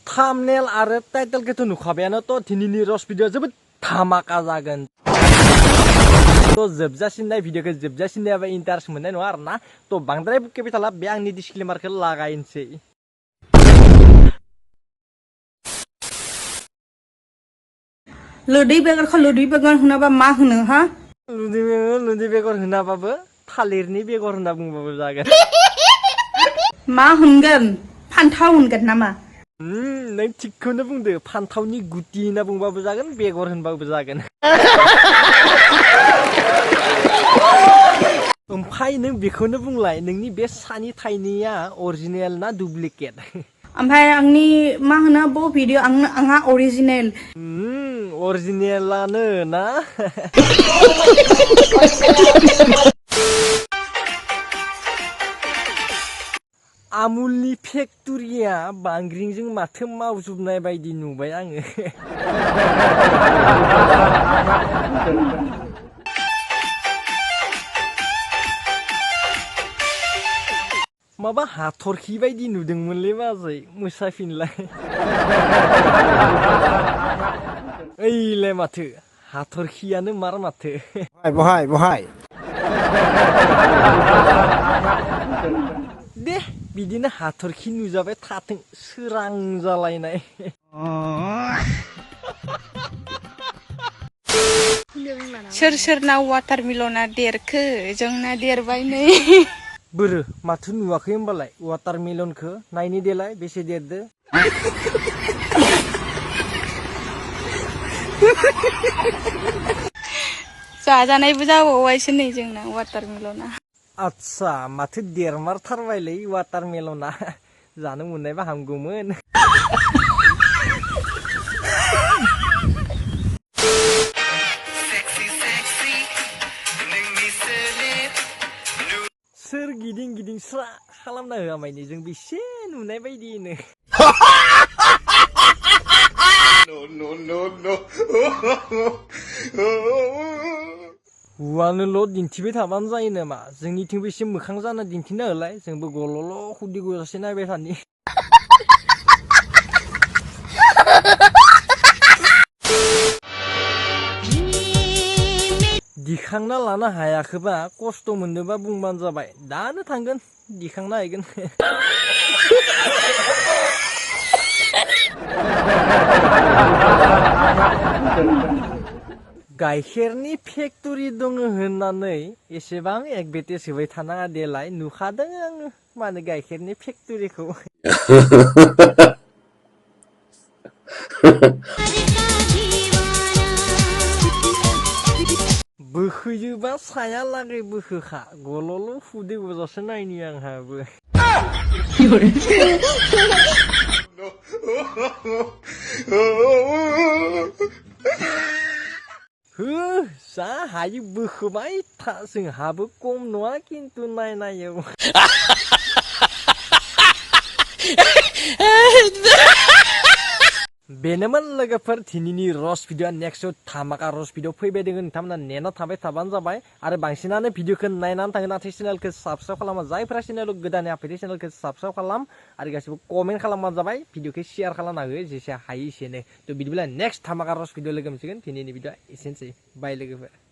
thumbnail आरो टाइटेलखौथ' नुखाबायानो थ' दिनैनि रस भिडिअ जोबोद धामाका जागोन थ' जोबजासिम नाय भिडिअखौ जोबजासिम नायाबा इन्टारेस्ट मोननाय नङा आरोना थ' बांद्राय बुकेबाय थाला बे आंनि डिसक्लेमारखौ लागायनोसै लुदै बेगर होनाबा मा होनो हा लुदै बेगर होनाबाबो थालिरनि बेगर होनना बुंबाबो जागोन मा होनगोन फान्थाव होनगोन नामा नों थिगखौनो बुंदो फान्थावनि गुटि होनना बुंबाबो जागोन बेगर होनबाबो जागोन ओमफ्राय नों बेखौनो बुंलाय नोंनि बे सानि थाइनैया अरिजिनेल ना डुप्लिकेट ओमफ्राय आंनि मा होनो ब भिडिअ आंहा अरिजिनेल अरिजिनेलानो ना आमुलनि फेक्टरिया बांग्रिंजों माथो मावजोबनाय बायदि नुबाय आङो माबा हाथरखि बायदि नुदोंमोनलै बाजै मोसाफिनलाय ओइलाय माथो हाथरखियानो मार माथो बहाय दे बिदिनो हाथरखि नुजाबाय थाथों सोरां जालायनाय सोर सोरना वाटारमेलना देरखो जोंना देरबाय नै बोरो माथो नुवाखै होमबालाय वाटारमेलनखौ नायनि देलाय बेसे देरदो जाजानायबो जाबावबायसो नै जोंना वाटारमेलना आच्छा माथो देरमारथारबायलै वाटारमेलना जानो मोननायबा हामगौमोन सोर गिदिं गिदिं स्रा खालामना होआ मायनि जों बेसे नुनाय बायदिनो हुवानोल' दिन्थिबाय थाबानो जायो नामा जोंनिथिंबो एसे मोखां जाना दिन्थिना होलाय जोंबो गल'ल' खुदि गजासे नायबाय थानि दिखांना लानो हायाखैबा खस्थ' मोननोबा बुंबानो जाबाय दानो थांगोन दिखांना हैगोन गाइखेरनि फेक्टरि दङ होननानै एसेबां एडभार्टाइज होबाय थानाङा देलाय नुखादों आङो माने गाइखेरनि फेक्टरिखौ बोखोयोबा साया लागै बोखोखा गल'ल' खुदै गजासो नायनि आंहाबो जा हायो बोखोबाय था जोंहाबो खम नङा खिन्थु नायनायाव बेनोमोन लोगोफोर दिनैनि रस भिडिअ नेक्स्ट धामाका रस भिडिअ फैबाय दोङो नोंथांमोना नेना थाबाय थाबानो जाबाय आरो बांसिनानो भिडिअखौ नायनानै थाङो नाथाय चेनेलखौ साबस्क्राइब खालामा जायफोरा चेनेलाव गोदानै हाबफैदों चेनेलखौ साबस्क्राइब खालाम आरो गासिबो कमेन्ट खालामबानो जाबाय भिडिअखौ शेयार खालामना हो जेसे हायो एसेनो थ' बिदिब्ला नेक्स्ट धामाका रस भिडिअ लोगो मोनसिगोन दिनैनि भिडिअ एसेनोसै बाय लोगोफोर